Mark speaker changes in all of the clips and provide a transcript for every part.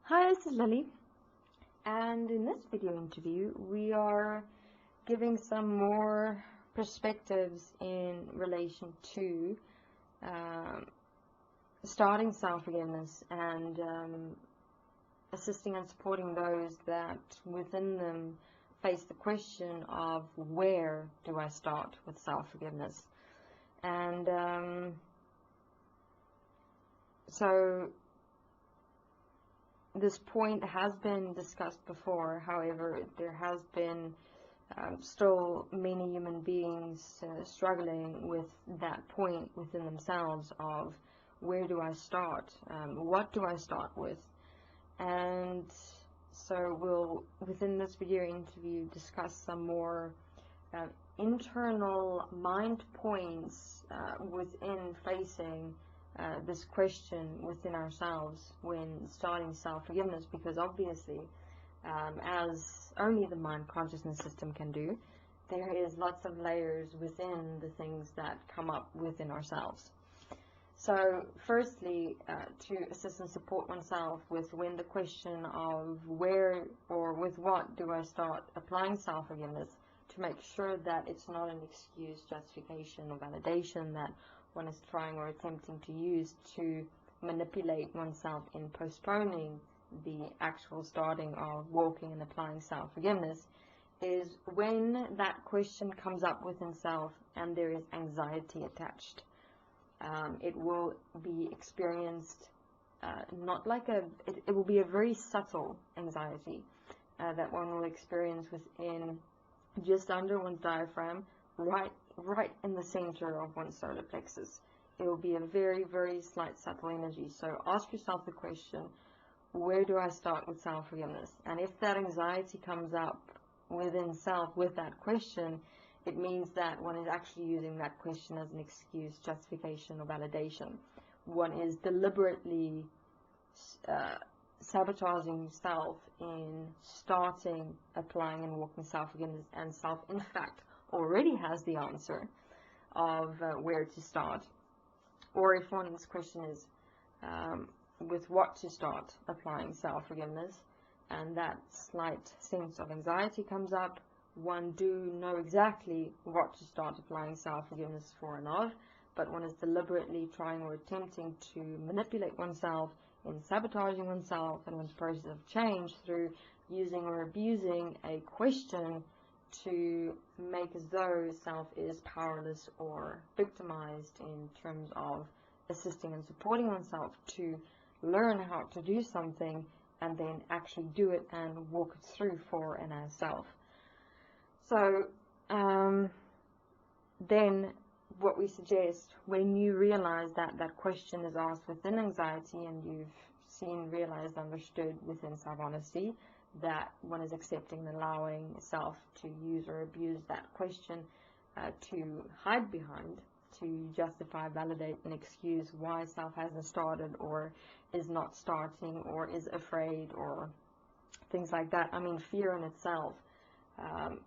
Speaker 1: Hi, this is Lily, and in this video interview we are giving some more perspectives in relation to starting self-forgiveness and assisting and supporting those that within them face the question of where do I start with self-forgiveness. And so this point has been discussed before. However, there has been still many human beings struggling with that point within themselves of where do I start, what do I start with. And so we'll, within this video interview, discuss some more internal mind points within facing this question within ourselves when starting self-forgiveness, because obviously, as only the mind consciousness system can do, there is lots of layers within the things that come up within ourselves. So firstly, to assist and support oneself with when the question of where or with what do I start applying self-forgiveness, to make sure that it's not an excuse, justification, or validation that one is trying or attempting to use to manipulate oneself in postponing the actual starting of walking and applying self-forgiveness, is when that question comes up within self and there is anxiety attached. It will be experienced not like it will be a very subtle anxiety that one will experience within just under one's diaphragm, right in the center of one's solar plexus. It will be a very, very slight subtle energy. So ask yourself the question, where do I start with self-forgiveness? And if that anxiety comes up within self with that question, it means that one is actually using that question as an excuse, justification, or validation. One is deliberately sabotaging self in starting, applying, and walking self-forgiveness, and self, in fact, already has the answer of where to start. Or if one's question is with what to start applying self-forgiveness, and that slight sense of anxiety comes up, one do know exactly what to start applying self-forgiveness for and of, but one is deliberately trying or attempting to manipulate oneself in sabotaging oneself and one's process of change through using or abusing a question to make as though self is powerless or victimized in terms of assisting and supporting oneself to learn how to do something and then actually do it and walk it through for and as self. So then what we suggest, when you realize that that question is asked within anxiety and you've seen, realized, understood within self-honesty, that one is accepting and allowing self to use or abuse that question to hide behind, to justify, validate, and excuse why self hasn't started or is not starting or is afraid or things like that. I mean, fear in itself,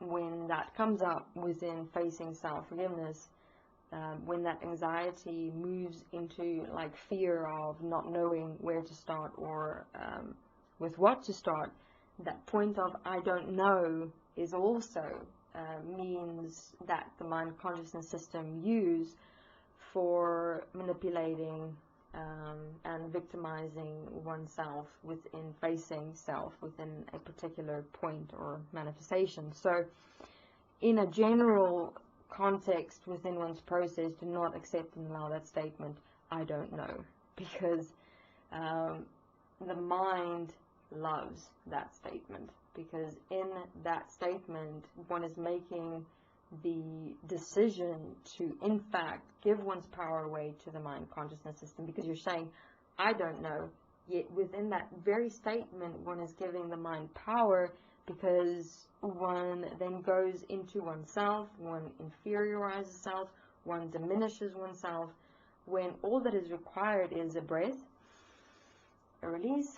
Speaker 1: when that comes up within facing self-forgiveness, when that anxiety moves into like fear of not knowing where to start or with what to start, that point of I don't know is also means that the mind consciousness system use for manipulating and victimizing oneself within facing self within a particular point or manifestation. So in a general context within one's process, do not accept and allow that statement, I don't know, because the mind loves that statement, because in that statement one is making the decision to in fact give one's power away to the mind consciousness system, because you're saying I don't know, yet within that very statement one is giving the mind power, because one then goes into oneself, one inferiorizes self, one diminishes oneself, when all that is required is a breath, a release,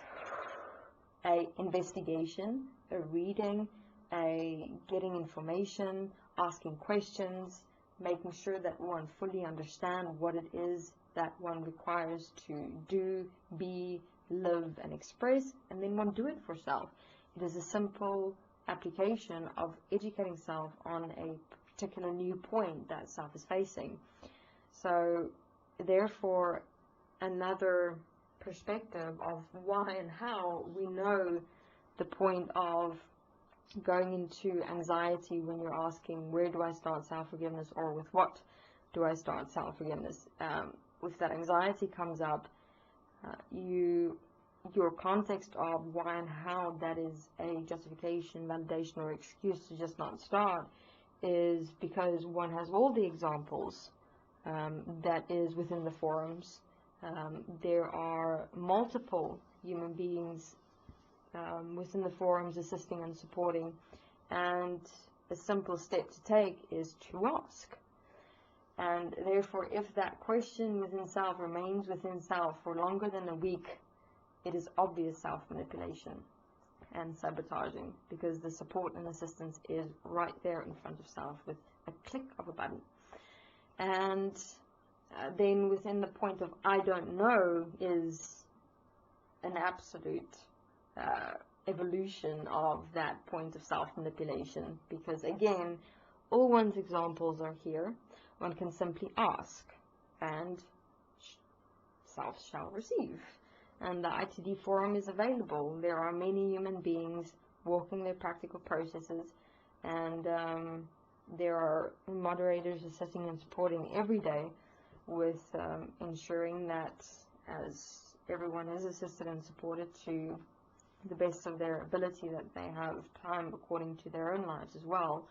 Speaker 1: a investigation, a reading, a getting information, asking questions, making sure that one fully understands what it is that one requires to do, be, live, and express, and then one do it for self. It is a simple application of educating self on a particular new point that self is facing. So therefore, another perspective of why and how we know the point of going into anxiety when you're asking, where do I start self-forgiveness, or with what do I start self-forgiveness? If that anxiety comes up, your context of why and how that is a justification, validation, or excuse to just not start is because one has all the examples that is within the forums. There are multiple human beings within the forums assisting and supporting, and a simple step to take is to ask. And therefore, if that question within self remains within self for longer than a week, it is obvious self-manipulation and sabotaging, because the support and assistance is right there in front of self with a click of a button. And then within the point of I don't know is an absolute evolution of that point of self-manipulation, because again, all one's examples are here. One can simply ask, and self shall receive. And the ITD forum is available. There are many human beings walking their practical processes, and there are moderators assisting and supporting every day with ensuring that as everyone is assisted and supported to the best of their ability, that they have time according to their own lives as well.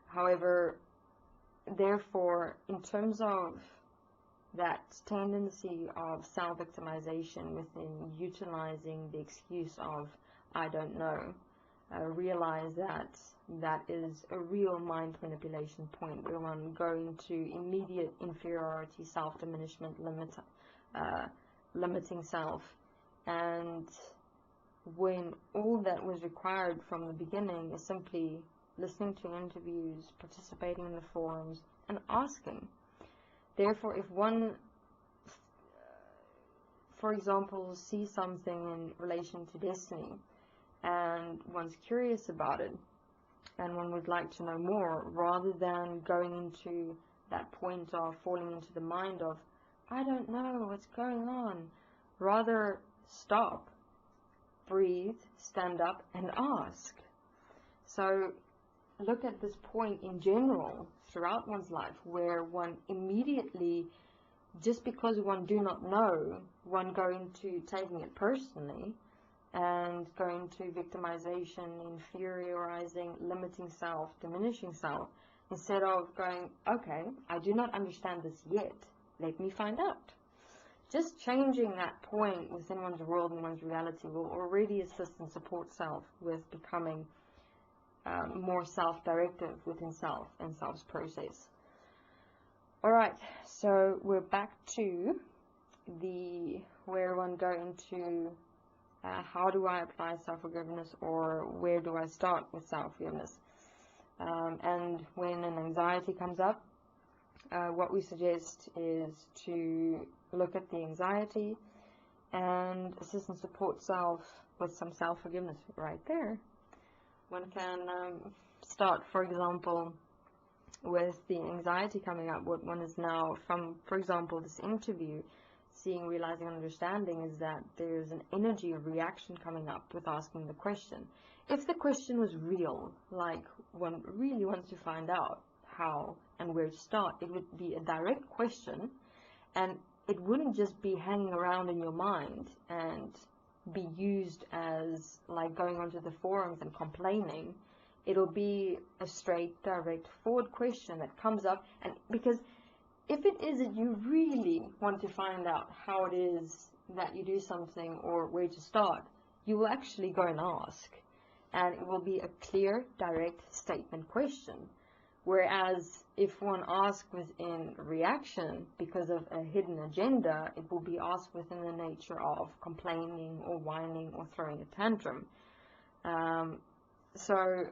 Speaker 1: However, therefore, in terms of that tendency of self-victimization within utilizing the excuse of I don't know, realize that that is a real mind manipulation point where one going to immediate inferiority, self-diminishment, limiting self. And when all that was required from the beginning is simply listening to interviews, participating in the forums, and asking. Therefore, if one, for example, sees something in relation to destiny and one's curious about it and one would like to know more, rather than going into that point of falling into the mind of, I don't know what's going on, rather stop, breathe, stand up, and ask. So look at this point in general throughout one's life, where one immediately, just because one do not know, one going to taking it personally and going to victimization, inferiorizing, limiting self, diminishing self, instead of going, okay, I do not understand this yet, let me find out. Just changing that point within one's world and one's reality will already assist and support self with becoming more self-directive within self and self's process. Alright, so we're back to where one go into how do I apply self-forgiveness, or where do I start with self-forgiveness. And when an anxiety comes up, what we suggest is to look at the anxiety and assist and support self with some self-forgiveness right there. One can start, for example, with the anxiety coming up. What one is now from, for example, this interview, seeing, realizing, understanding, is that there's an energy of reaction coming up with asking the question. If the question was real, like one really wants to find out how and where to start, it would be a direct question, and it wouldn't just be hanging around in your mind and be used as like going onto the forums and complaining. It'll be a straight, direct, forward question that comes up. And because if it is that you really want to find out how it is that you do something or where to start, you will actually go and ask, and it will be a clear, direct statement question. Whereas if one asks within reaction because of a hidden agenda, it will be asked within the nature of complaining or whining or throwing a tantrum. So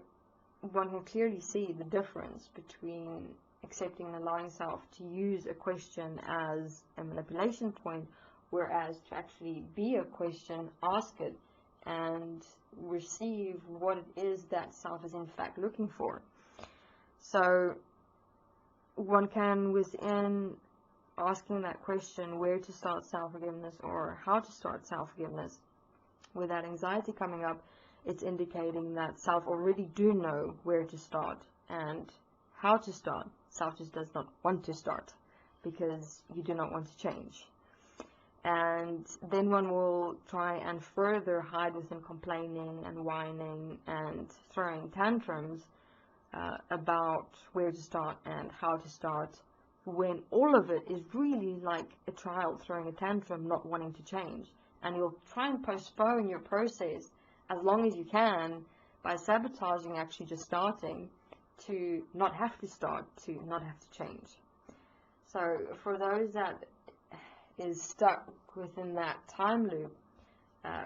Speaker 1: one can clearly see the difference between accepting and allowing self to use a question as a manipulation point, whereas to actually be a question, ask it, and receive what it is that self is in fact looking for. So one can, within asking that question, where to start self-forgiveness or how to start self-forgiveness, with that anxiety coming up, it's indicating that self already do know where to start and how to start. Self just does not want to start because you do not want to change. And then one will try and further hide within complaining and whining and throwing tantrums about where to start and how to start, when all of it is really like a child throwing a tantrum, not wanting to change. And you'll try and postpone your process as long as you can by sabotaging actually just starting, to not have to start, to not have to change. So for those that is stuck within that time loop,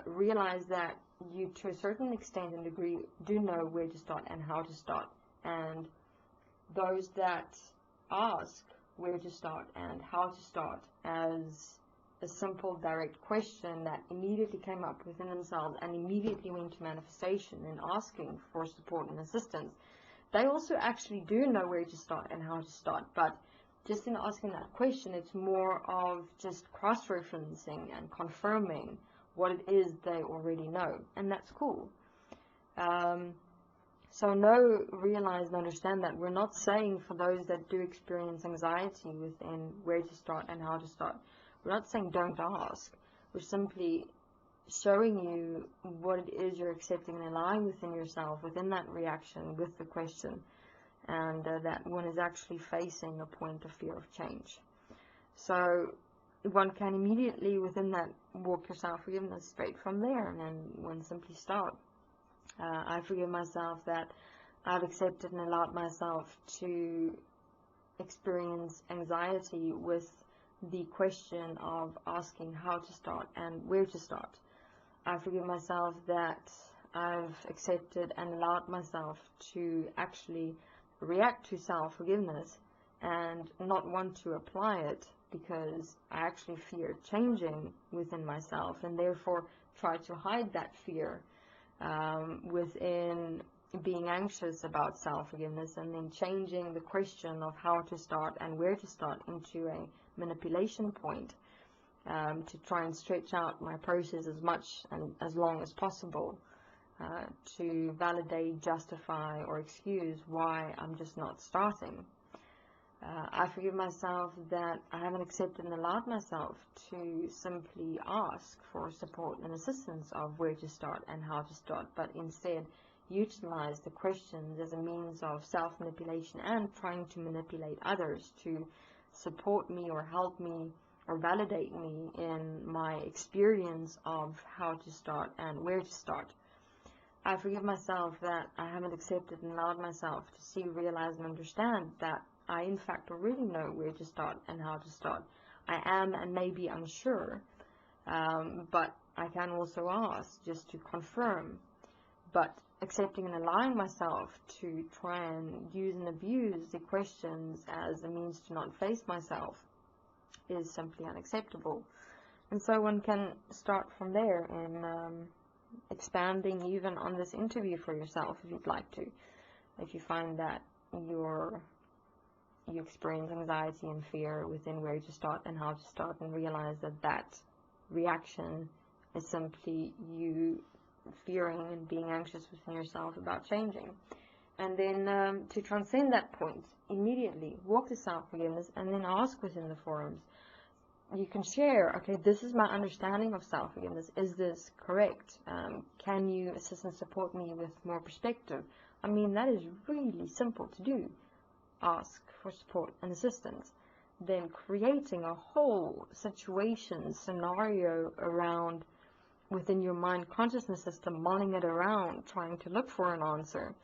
Speaker 1: realize that you, to a certain extent and degree, do know where to start and how to start. And those that ask where to start and how to start as a simple, direct question that immediately came up within themselves and immediately went to manifestation and asking for support and assistance, they also actually do know where to start and how to start. But just in asking that question, it's more of just cross-referencing and confirming what it is they already know, and that's cool. So know, realize, and understand that we're not saying, for those that do experience anxiety within where to start and how to start, we're not saying don't ask. We're simply showing you what it is you're accepting and allowing within yourself, within that reaction with the question, and that one is actually facing a point of fear of change. So one can immediately within that walk your self-forgiveness straight from there, and then one simply start. I forgive myself that I've accepted and allowed myself to experience anxiety with the question of asking how to start and where to start. I forgive myself that I've accepted and allowed myself to actually react to self-forgiveness and not want to apply it because I actually fear changing within myself, and therefore try to hide that fear within being anxious about self-forgiveness, and then changing the question of how to start and where to start into a manipulation point to try and stretch out my process as much and as long as possible to validate, justify, or excuse why I'm just not starting. I forgive myself that I haven't accepted and allowed myself to simply ask for support and assistance of where to start and how to start, but instead utilize the questions as a means of self-manipulation and trying to manipulate others to support me or help me or validate me in my experience of how to start and where to start. I forgive myself that I haven't accepted and allowed myself to see, realize, and understand that I in fact already know where to start and how to start. I am and may be unsure, but I can also ask just to confirm. But accepting and allowing myself to try and use and abuse the questions as a means to not face myself is simply unacceptable. And so one can start from there in expanding even on this interview for yourself if you'd like to. If you find that you experience anxiety and fear within where to start and how to start, and realize that that reaction is simply you fearing and being anxious within yourself about changing. And then to transcend that point, immediately walk to self-forgiveness and then ask within the forums. You can share, okay, this is my understanding of self-forgiveness. Is this correct? Can you assist and support me with more perspective? I mean, that is really simple to do. Ask for support and assistance. Then creating a whole situation, scenario around within your mind consciousness system, mulling it around, trying to look for an answer,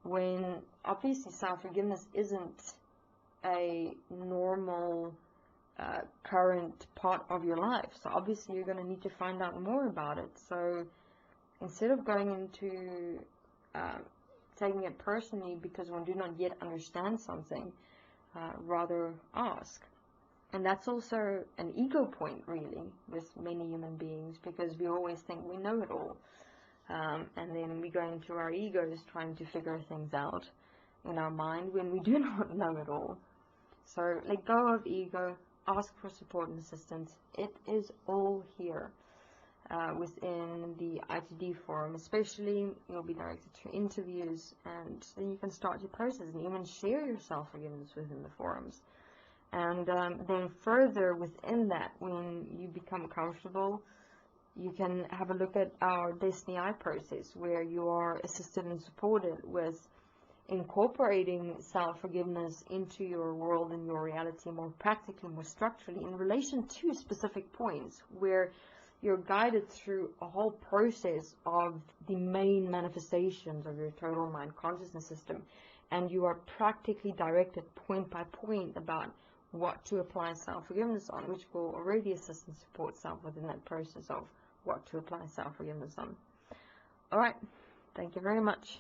Speaker 1: when obviously self-forgiveness isn't a normal current part of your life. So obviously you're going to need to find out more about it. So instead of going into taking it personally because one do not yet understand something. Rather ask. And that's also an ego point, really, with many human beings, because we always think we know it all. And then we go into our egos trying to figure things out in our mind when we do not know it all. So let go of ego, ask for support and assistance. It is all here within the ITD forum. Especially, you'll be directed to interviews, and then you can start your process and even share your self-forgiveness within the forums. And then further within that, when you become comfortable, you can have a look at our Destiny process, where you are assisted and supported with incorporating self-forgiveness into your world and your reality more practically, more structurally, in relation to specific points, where you're guided through a whole process of the main manifestations of your total mind consciousness system, and you are practically directed point by point about what to apply self-forgiveness on, which will already assist and support self within that process of what to apply self-forgiveness on. Alright, thank you very much.